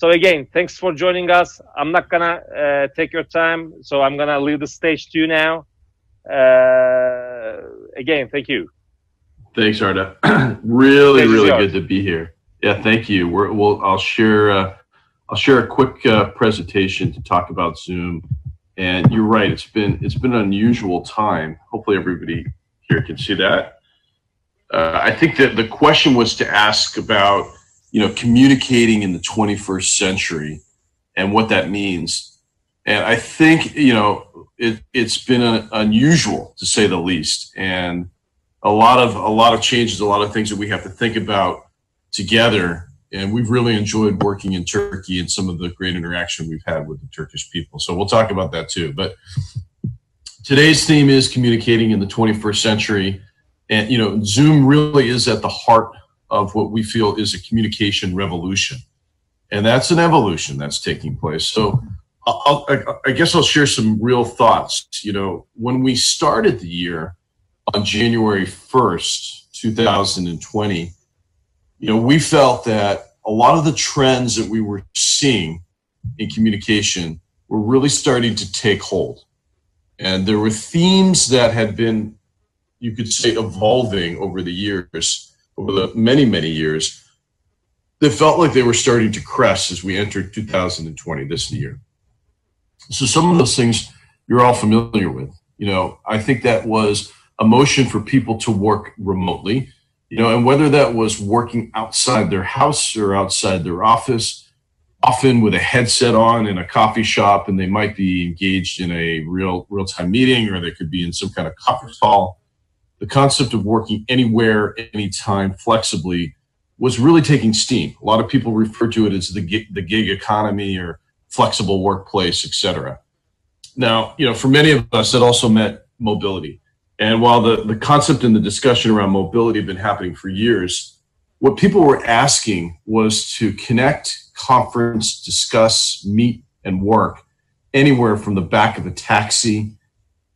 So again, thanks for joining us. I'm not gonna take your time, so I'm gonna leave the stage to you now. Again, thank you. Thanks, Arda. really good to be here. Yeah, thank you. I'll share a quick presentation to talk about Zoom. And you're right, it's been an unusual time. Hopefully everybody here can see that. I think that the question was to ask about, communicating in the 21st century and what that means. And I think, it's been unusual, to say the least, and a lot of changes, a lot of things that we have to think about together. And we've really enjoyed working in Turkey and some of the great interaction we've had with the Turkish people. So we'll talk about that too. But today's theme is communicating in the 21st century. And, Zoom really is at the heart of what we feel is a communication revolution. And that's an evolution that's taking place. So I guess I'll share some real thoughts. When we started the year on January 1st, 2020, we felt that a lot of the trends that we were seeing in communication were really starting to take hold. And there were themes that had been, you could say, evolving over the years, over the many, many years, that felt like they were starting to crest as we entered 2020, this year. So some of those things you're all familiar with. I think that was a motion for people to work remotely, and whether that was working outside their house or outside their office, often with a headset on in a coffee shop, and they might be engaged in a real-time meeting, or they could be in some kind of conference call. The concept of working anywhere, anytime, flexibly was really taking steam. A lot of people refer to it as the gig economy or flexible workplace, etc. Now, for many of us, it also meant mobility. And while the concept and the discussion around mobility have been happening for years, what people were asking was to connect, conference, discuss, meet, and work anywhere from the back of a taxi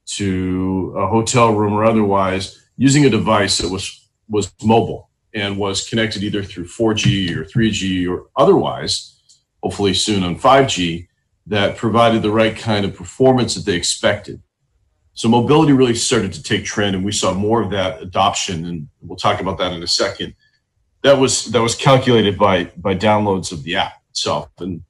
to a hotel room or otherwise, using a device that was mobile and was connected either through 4G or 3G or otherwise, hopefully soon on 5G, that provided the right kind of performance that they expected. So mobility really started to take trend, and we saw more of that adoption, and we'll talk about that in a second. That was calculated by downloads of the app itself. And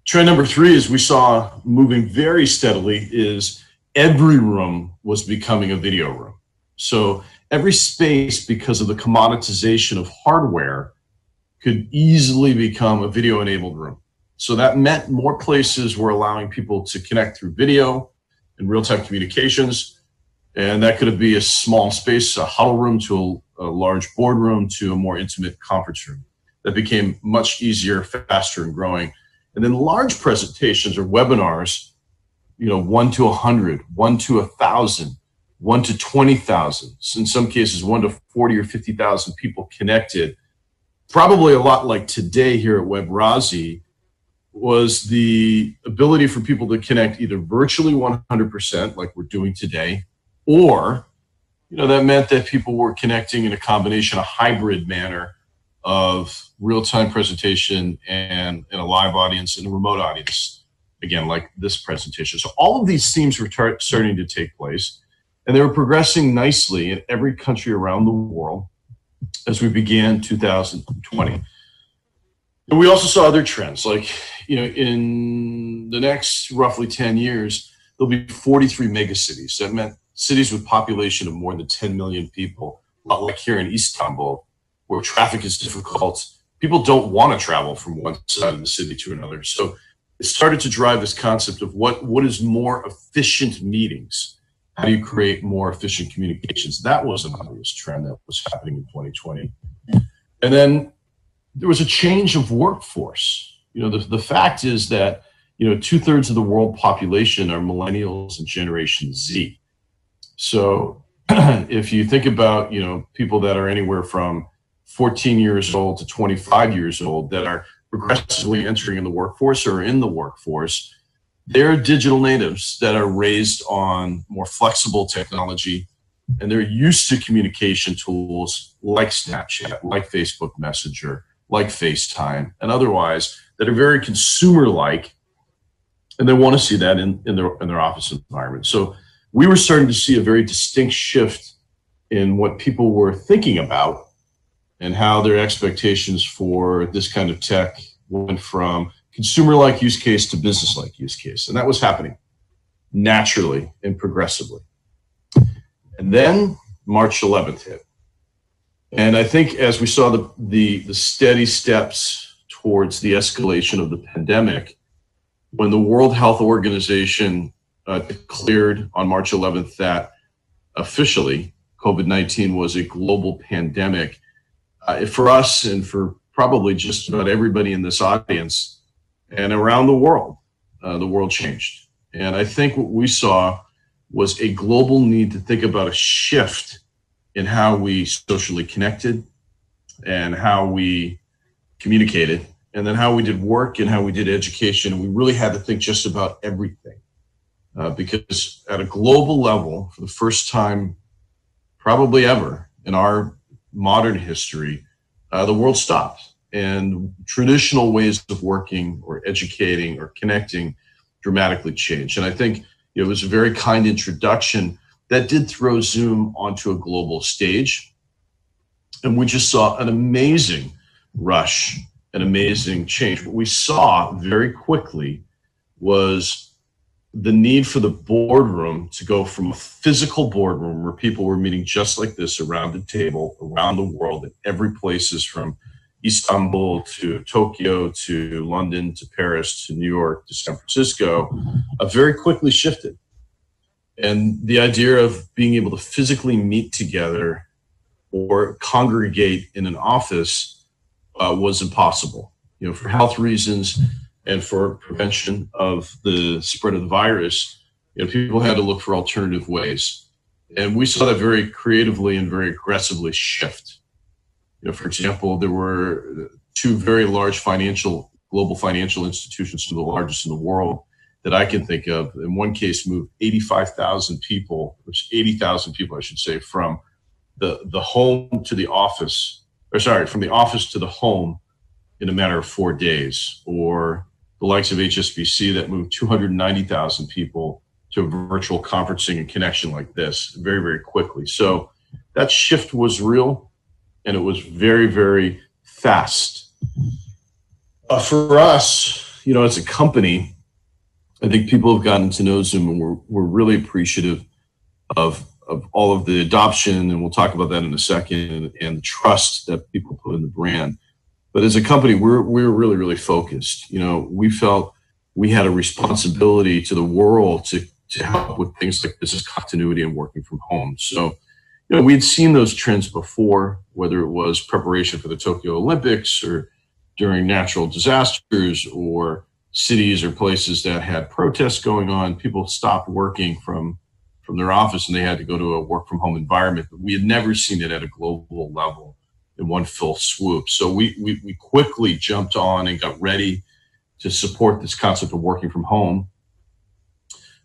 trend number 3 is we saw moving very steadily is every room was becoming a video room. So every space, because of the commoditization of hardware, could easily become a video-enabled room. So that meant more places were allowing people to connect through video and real-time communications. And that could be a small space, a huddle room, to a large boardroom, to a more intimate conference room. That became much easier, faster, and growing. And then large presentations or webinars, 1 to 100, 1 to 1,000, 1 to 20,000, in some cases 1 to 40 or 50,000 people connected. Probably a lot like today here at Webrazzi, was the ability for people to connect either virtually 100%, like we're doing today, or that meant that people were connecting in a combination, a hybrid manner of real-time presentation and in a live audience and a remote audience, again, like this presentation. So all of these themes were starting to take place, and they were progressing nicely in every country around the world as we began 2020. And we also saw other trends, like, in the next roughly 10 years, there'll be 43 megacities. That meant cities with population of more than 10 million people, a lot like here in Istanbul, where traffic is difficult. People don't want to travel from one side of the city to another. So it started to drive this concept of what is more efficient meetings? How do you create more efficient communications? That was an obvious trend that was happening in 2020. And then there was a change of workforce. The fact is that, 2/3 of the world population are millennials and Generation Z. So if you think about, people that are anywhere from 14 years old to 25 years old that are progressively entering in the workforce or in the workforce, they're digital natives that are raised on more flexible technology, and they're used to communication tools like Snapchat, like Facebook Messenger, like FaceTime and otherwise, that are very consumer-like, and they want to see that in their office environment. So we were starting to see a very distinct shift in what people were thinking about and how their expectations for this kind of tech went from consumer-like use case to business-like use case. And that was happening naturally and progressively. And then March 11th hit. And I think as we saw the steady steps towards the escalation of the pandemic, when the World Health Organization declared on March 11th that officially COVID-19 was a global pandemic, for us and for probably just about everybody in this audience and around the world changed. And I think what we saw was a global need to think about a shift in how we socially connected and how we communicated, and then how we did work and how we did education. And we really had to think just about everything because at a global level, for the first time probably ever in our modern history, the world stopped, and traditional ways of working or educating or connecting dramatically changed. And I think it was a very kind introduction that did throw Zoom onto a global stage. And we just saw an amazing rush, an amazing change. What we saw very quickly was the need for the boardroom to go from a physical boardroom where people were meeting just like this around a table around the world in every places from Istanbul to Tokyo to London to Paris to New York to San Francisco, very quickly shifted. And the idea of being able to physically meet together or congregate in an office was impossible, for health reasons and for prevention of the spread of the virus. People had to look for alternative ways. And we saw that very creatively and very aggressively shift. For example, there were two very large global financial institutions, some of the largest in the world, that I can think of. In one case, moved 85,000 people, or 80,000 people, I should say, from the home to the office, from the office to the home in a matter of 4 days. Or the likes of HSBC that moved 290,000 people to a virtual conferencing and connection like this very, very quickly. So that shift was real, and it was very, very fast. For us, as a company, I think people have gotten to know Zoom, and we're really appreciative of all of the adoption, and we'll talk about that in a second, and the trust that people put in the brand. But as a company, we're really, really focused. We felt we had a responsibility to the world to help with things like business continuity and working from home. So, we'd seen those trends before, whether it was preparation for the Tokyo Olympics or during natural disasters or cities or places that had protests going on. People stopped working from their office and they had to go to a work from home environment. But we had never seen it at a global level in one fell swoop. So we quickly jumped on and got ready to support this concept of working from home.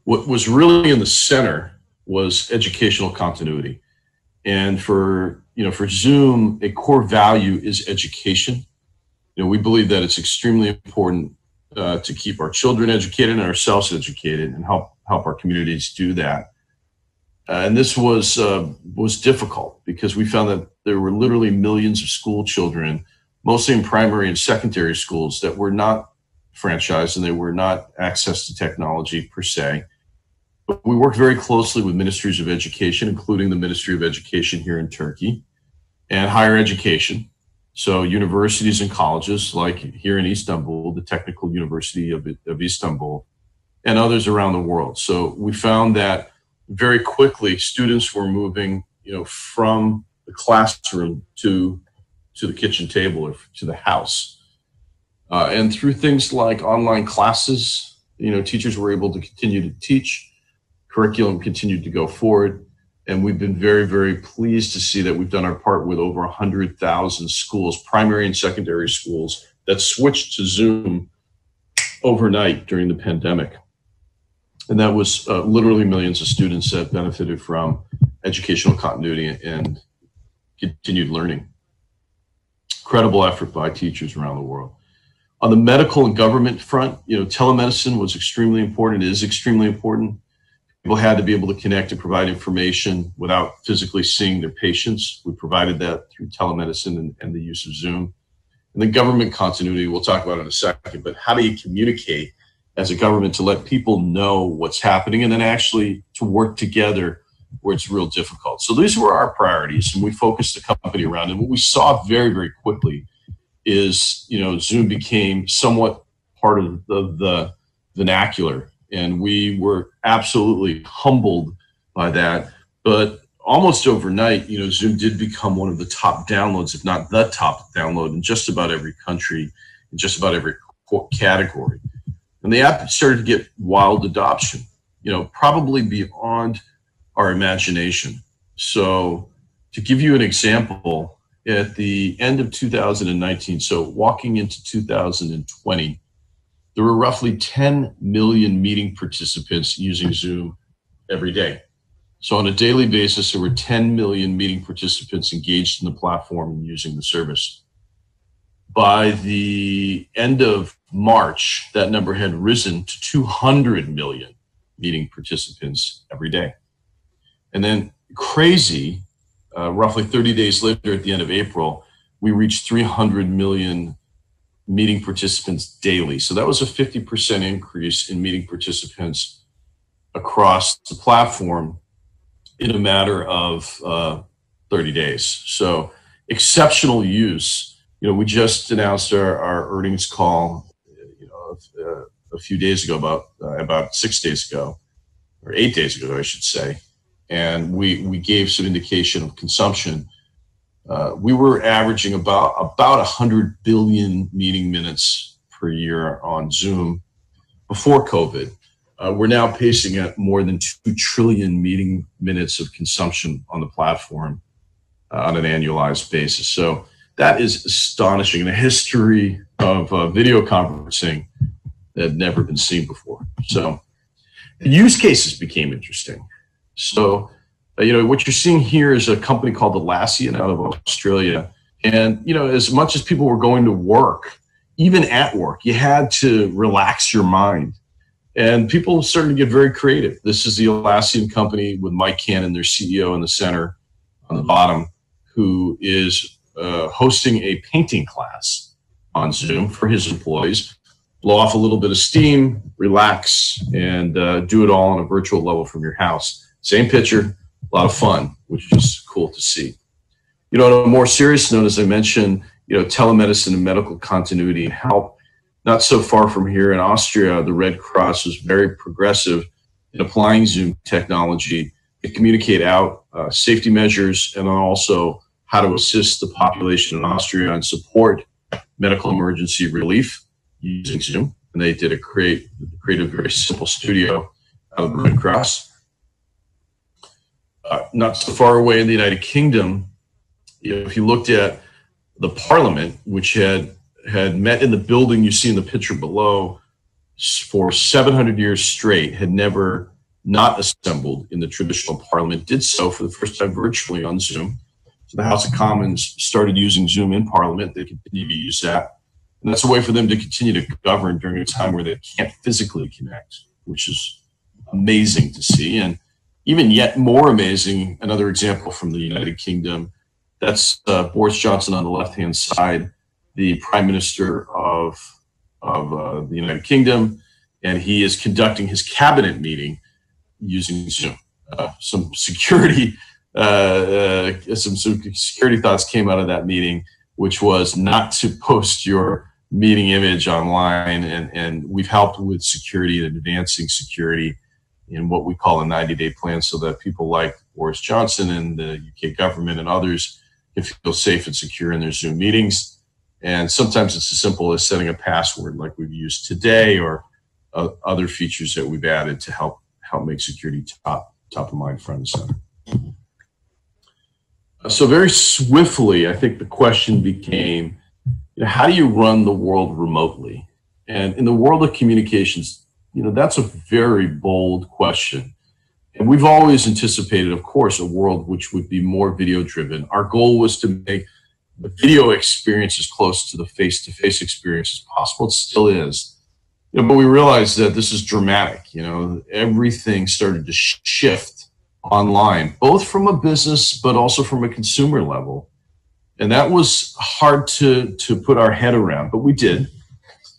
What was really in the center was educational continuity. And for Zoom, a core value is education. We believe that it's extremely important to keep our children educated and ourselves educated and help our communities do that. And this was difficult because we found that there were literally millions of school children, mostly in primary and secondary schools, that were not franchised and they were not access to technology per se. But we worked very closely with ministries of education, including the Ministry of Education here in Turkey, and higher education. So universities and colleges, like here in Istanbul, the Technical University of Istanbul, and others around the world. So we found that very quickly students were moving, from the classroom to the kitchen table or to the house. And through things like online classes, teachers were able to continue to teach, curriculum continued to go forward. And we've been very, very pleased to see that we've done our part with over 100,000 schools, primary and secondary schools, that switched to Zoom overnight during the pandemic. And that was literally millions of students that benefited from educational continuity and continued learning. Incredible effort by teachers around the world. On the medical and government front, telemedicine was extremely important. It is extremely important. People had to be able to connect and provide information without physically seeing their patients. We provided that through telemedicine and the use of Zoom. And then government continuity, we'll talk about in a second, but how do you communicate as a government to let people know what's happening and then actually to work together where it's real difficult. So these were our priorities, and we focused the company around. And what we saw very, very quickly is, Zoom became somewhat part of the vernacular, and we were absolutely humbled by that. But almost overnight, Zoom did become one of the top downloads, if not the top download in just about every country, in just about every category. And the app started to get wild adoption, probably beyond our imagination. So to give you an example, at the end of 2019, so walking into 2020, there were roughly 10 million meeting participants using Zoom every day. So on a daily basis, there were 10 million meeting participants engaged in the platform and using the service. By the end of March, that number had risen to 200 million meeting participants every day. And then crazy, roughly 30 days later at the end of April, we reached 300 million meeting participants daily. So that was a 50% increase in meeting participants across the platform in a matter of 30 days. So exceptional use. We just announced our earnings call, a few days ago, about 6 days ago, or 8 days ago, I should say. And we gave some indication of consumption. We were averaging about 100 billion meeting minutes per year on Zoom before COVID. We're now pacing at more than 2 trillion meeting minutes of consumption on the platform on an annualized basis. So that is astonishing, and a history of video conferencing that had never been seen before. So the use cases became interesting. So, what you're seeing here is a company called Atlassian out of Australia. And, as much as people were going to work, even at work, you had to relax your mind. And people started to get very creative. This is the Atlassian company with Mike Cannon, their CEO, in the center on the bottom, who is hosting a painting class on Zoom for his employees. Blow off a little bit of steam, relax, and do it all on a virtual level from your house. Same picture, a lot of fun, which is cool to see. On a more serious note, as I mentioned, telemedicine and medical continuity and help. Not so far from here in Austria, the Red Cross was very progressive in applying Zoom technology to communicate out safety measures and also how to assist the population in Austria and support medical emergency relief using Zoom. And they did create a very simple studio out of the Red Cross. Not so far away in the United Kingdom, if you looked at the Parliament, which had met in the building you see in the picture below for 700 years straight, had never not assembled in the traditional Parliament, did so for the first time virtually on Zoom. So the House of Commons started using Zoom in Parliament. They continue to use that. And that's a way for them to continue to govern during a time where they can't physically connect, which is amazing to see. And even yet more amazing, another example from the United Kingdom, that's Boris Johnson on the left-hand side, the Prime Minister of the United Kingdom, and he is conducting his cabinet meeting using Zoom. Some security thoughts came out of that meeting, which was not to post your meeting image online, and we've helped with security and advancing security in what we call a 90-day plan so that people like Boris Johnson and the UK government and others can feel safe and secure in their Zoom meetings. And sometimes it's as simple as setting a password like we've used today, or other features that we've added to help make security top of mind, front and center. So very swiftly, I think the question became, how do you run the world remotely? And in the world of communications, that's a very bold question. And we've always anticipated, of course, a world which would be more video driven. Our goal was to make the video experience as close to the face-to-face experience as possible. It still is. You know, but we realized that this is dramatic. You know, everything started to shift online, both from a business but also from a consumer level. And that was hard to put our head around, but we did.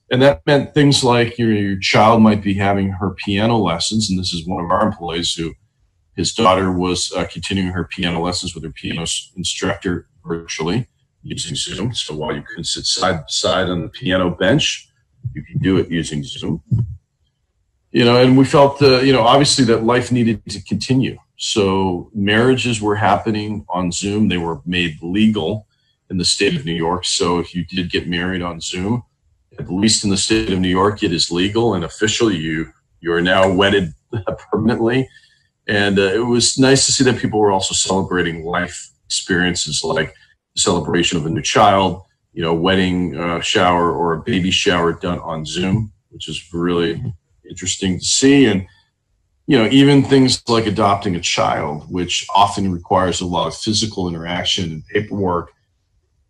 And that meant things like your child might be having her piano lessons, and this is one of our employees who his daughter was continuing her piano lessons with her piano instructor virtually using Zoom. So while you couldn't sit side by side on the piano bench, you can do it using Zoom. You know, and we felt, you know, obviously that life needed to continue. So marriages were happening on Zoom. They were made legal in the state of New York. So if you did get married on Zoom, at least in the state of New York, it is legal and official. You are now wedded permanently. And it was nice to see that people were also celebrating life experiences like the celebration of a new child, you know, wedding shower or a baby shower done on Zoom, which is really interesting to see. And, you know, even things like adopting a child, which often requires a lot of physical interaction and paperwork,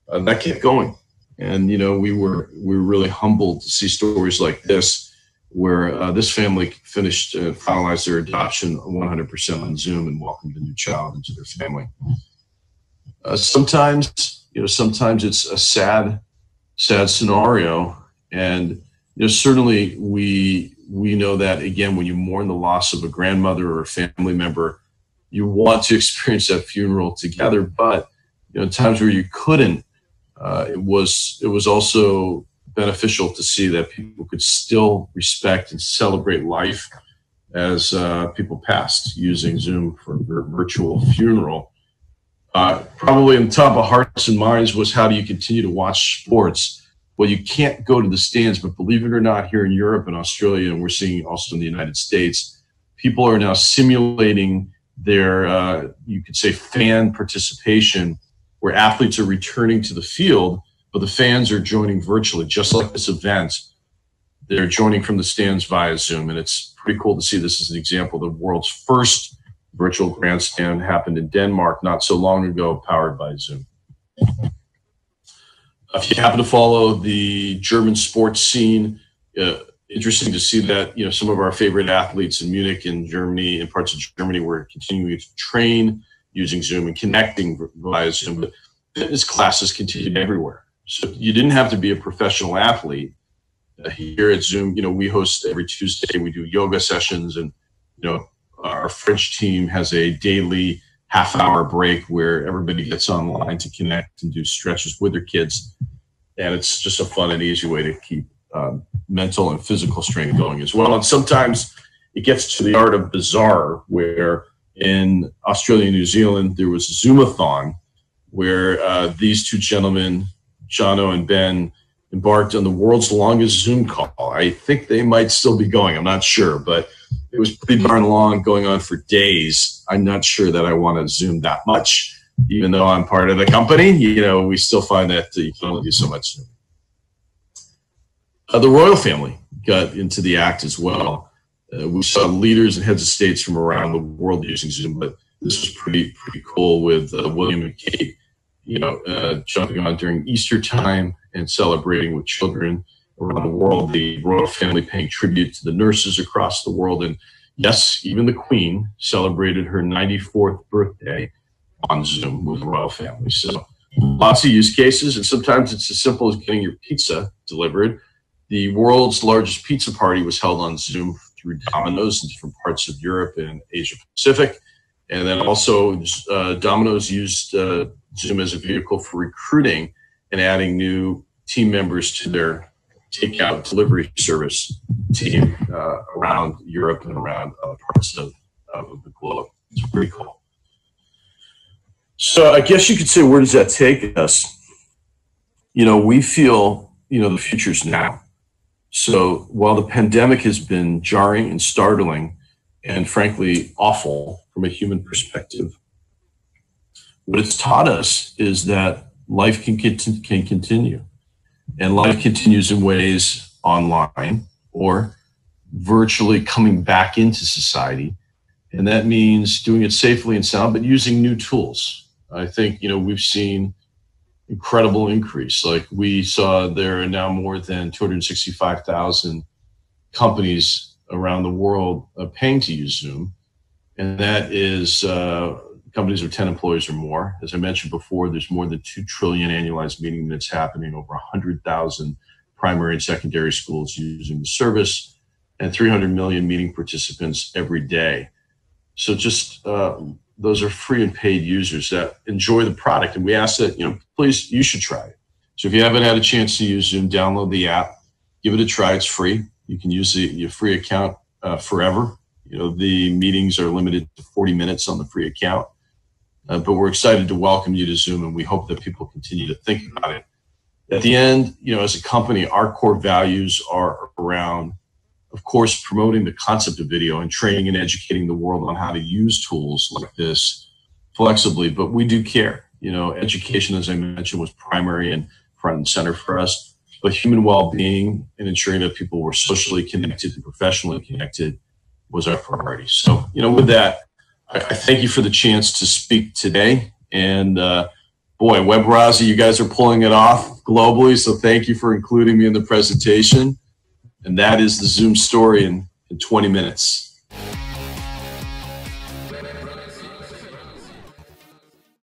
that kept going. And, you know, we were really humbled to see stories like this, where this family finished, finalized their adoption 100% on Zoom and welcomed a new child into their family. Sometimes it's a sad scenario. And, you know, certainly we know that, again, when you mourn the loss of a grandmother or a family member, you want to experience that funeral together. But, you know, times where you couldn't, it was also beneficial to see that people could still respect and celebrate life as people passed using Zoom for a virtual funeral. Probably on top of hearts and minds was, how do you continue to watch sports? Well, you can't go to the stands, but believe it or not, here in Europe and Australia, and we're seeing also in the United States, people are now simulating their, you could say, fan participation, where athletes are returning to the field, but the fans are joining virtually, just like this event. They're joining from the stands via Zoom, and it's pretty cool to see. This is an example. The world's first virtual grandstand happened in Denmark not so long ago, powered by Zoom. If you happen to follow the German sports scene, interesting to see that, you know, some of our favorite athletes in Munich and Germany, in parts of Germany, were continuing to train using Zoom and connecting via Zoom. But fitness classes continued everywhere. So you didn't have to be a professional athlete. Here at Zoom, you know, we host every Tuesday. We do yoga sessions, and, you know, our French team has a daily half-hour break where everybody gets online to connect and do stretches with their kids. And it's just a fun and easy way to keep mental and physical strength going as well. And sometimes it gets to the art of bizarre, where in Australia and New Zealand, there was a Zoomathon where these two gentlemen, Jono and Ben, embarked on the world's longest Zoom call. I think they might still be going. I'm not sure, but it was pretty darn long, going on for days. I'm not sure that I want to Zoom that much, even though I'm part of the company. You know, we still find that you can only do so much Zoom. The royal family got into the act as well. We saw leaders and heads of states from around the world using Zoom, but this was pretty cool with William and Kate, you know, jumping on during Easter time and celebrating with children around the world. The royal family paying tribute to the nurses across the world. And yes, even the Queen celebrated her 94th birthday on Zoom with the royal family. So lots of use cases, and sometimes it's as simple as getting your pizza delivered. The world's largest pizza party was held on Zoom through Domino's in different parts of Europe and Asia Pacific. And then also Domino's used Zoom as a vehicle for recruiting and adding new team members to their takeout delivery service team around Europe and around other parts of the globe. It's pretty cool. So I guess you could say, where does that take us? You know, we feel, you know, the future's now. So while the pandemic has been jarring and startling and frankly awful from a human perspective, what it's taught us is that life can continue. And life continues in ways online or virtually coming back into society. And that means doing it safely and sound, but using new tools. I think, you know, we've seen incredible increase. Like we saw, there are now more than 265,000 companies around the world paying to use Zoom. And that is companies with 10 employees or more. As I mentioned before, there's more than 2 trillion annualized meeting minutes happening, over 100,000 primary and secondary schools using the service, and 300 million meeting participants every day. So just those are free and paid users that enjoy the product. And we ask that, please, you should try it. So if you haven't had a chance to use Zoom, download the app, give it a try. It's free. You can use your free account forever. The meetings are limited to 40 minutes on the free account. But we're excited to welcome you to Zoom, and we hope that people continue to think about it. At the end, as a company, our core values are around, of course, promoting the concept of video and training and educating the world on how to use tools like this flexibly. But we do care. Education, as I mentioned, was primary and front and center for us. But human well-being and ensuring that people were socially connected and professionally connected was our priority. So, with that, I thank you for the chance to speak today. And boy, Webrazzi, you guys are pulling it off globally. So thank you for including me in the presentation. And that is the Zoom story in 20 minutes.